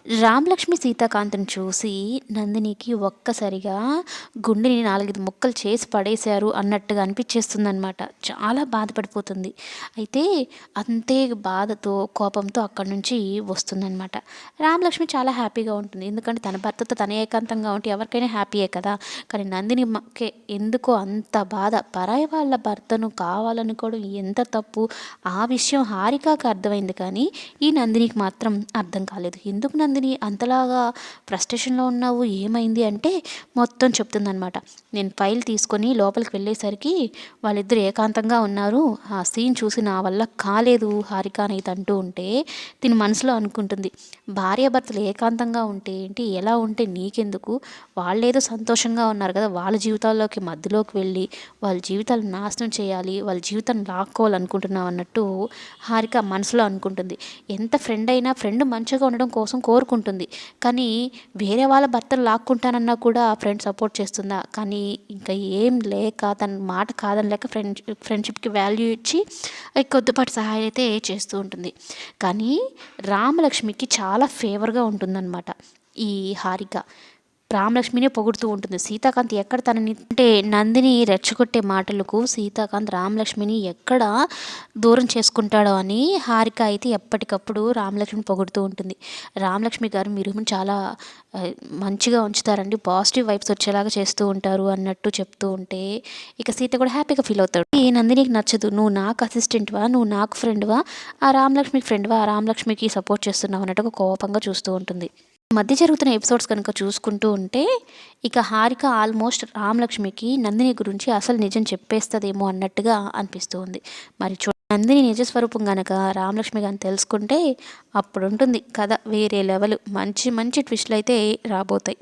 రామలక్ష్మి సీతాకాంత్‌ని చూసి నందినికి ఒక్కసారిగా గుండెని 4, 5 ముక్కలు చేసి పడేశారు అన్నట్టుగా అనిపిచ్చేస్తుందనమాట. చాలా బాధపడిపోతుంది. అయితే అంతే బాధతో, కోపంతో అక్కడి నుంచి వస్తుందనమాట. రామలక్ష్మి చాలా హ్యాపీగా ఉంటుంది. ఎందుకంటే తన భర్తతో తనే ఏకాంతంగా ఉంటే ఎవరికైనా హ్యాపీయే కదా! కానీ నందినికే ఎందుకో అంత బాధ. పరాయి వాళ్ళ భర్తను కావాలనుకోవడం ఎంత తప్పు. ఆ విషయం హారికకి అర్థమైంది కానీ, ఈ నందినికి మాత్రం అర్థం కాలేదు. ఎందుకు నందిని అంతలాగా ఫ్రస్ట్రేషన్‌లో ఉన్నావు? ఏమైంది అంటే మొత్తం చెప్తుందనమాట. నేను ఫైల్ తీసుకొని లోపలికి వెళ్ళేసరికి వాళ్ళిద్దరూ ఏకాంతంగా ఉన్నారు. ఆ సీన్ చూసి నా వల్ల కాలేదు హారిక అనేది అంటూ ఉంటే తిను మనసులో అనుకుంటుంది. భార్యాభర్తలు ఏకాంతంగా ఉంటే ఏంటి? ఎలా ఉంటే నీకెందుకు? వాళ్ళేదో సంతోషంగా ఉన్నారు కదా! వాళ్ళ జీవితాల్లోకి మధ్యలోకి వెళ్ళి వాళ్ళ జీవితాలను నాశనం చేయాలి. వాళ్ళ జీవితాన్ని లాక్కోవాలనుకుంటున్నావు అన్నట్టు హారిక మనసులో అనుకుంటుంది. ఎంత ఫ్రెండ్ అయినా ఫ్రెండ్ మంచిగా ఉండడం కోసం కోరుకుంటుంది. కానీ వేరే వాళ్ళ భర్తను లాక్కుంటానన్నా కూడా ఫ్రెండ్ సపోర్ట్ చేస్తుందా? కానీ ఇంకా ఏం లేక తన మాట కాదనలేక ఫ్రెండ్‌షిప్‌కి వాల్యూ ఇచ్చి కొద్దిపాటి సహాయం అయితే చేస్తూ ఉంటుంది. కానీ రామలక్ష్మికి చాలా ఫేవర్‌గా ఉంటుందన్నమాట ఈ హారిక. రామలక్ష్మినే పొగుడుతూ ఉంటుంది. సీతాకాంత్ ఎక్కడ తనని అంటే నందిని రెచ్చగొట్టే మాటలకు సీతాకాంత్ రామలక్ష్మిని ఎక్కడ దూరం చేసుకుంటాడో అని హారిక అయితే ఎప్పటికప్పుడు రామలక్ష్మిని పొగుడుతూ ఉంటుంది. రామలక్ష్మి గారు మీరు చాలా మంచిగా ఉంచుతారండి, పాజిటివ్ వైబ్స్ వచ్చేలాగా చేస్తూ ఉంటారు అన్నట్టు చెప్తూ ఉంటే ఇక సీత కూడా హ్యాపీగా ఫీల్ అవుతాడు. ఈ నందినికి నచ్చదు. నువ్వు నాకు అసిస్టెంట్‌వా? నువ్వు నాకు ఫ్రెండ్‌వా? ఆ రామలక్ష్మికి ఫ్రెండ్‌వా? ఆ రామలక్ష్మికి సపోర్ట్ చేస్తున్నావు అన్నట్టుగా కోపంగా చూస్తూ ఉంటుంది. మధ్య జరుగుతున్న ఎపిసోడ్స్ కనుక చూసుకుంటూ ఉంటే ఇక హారిక ఆల్మోస్ట్ రామలక్ష్మికి నందిని గురించి అసలు నిజం చెప్పేస్తదేమో అన్నట్టుగా అనిపిస్తూ ఉంది. మరి నందిని నిజస్వరూపం గనక రామలక్ష్మి గాని తెలుసుకుంటే అప్పుడుంటుంది కథ వేరే లెవెల్. మంచి మంచి ట్విస్టులు అయితే రాబోతాయి.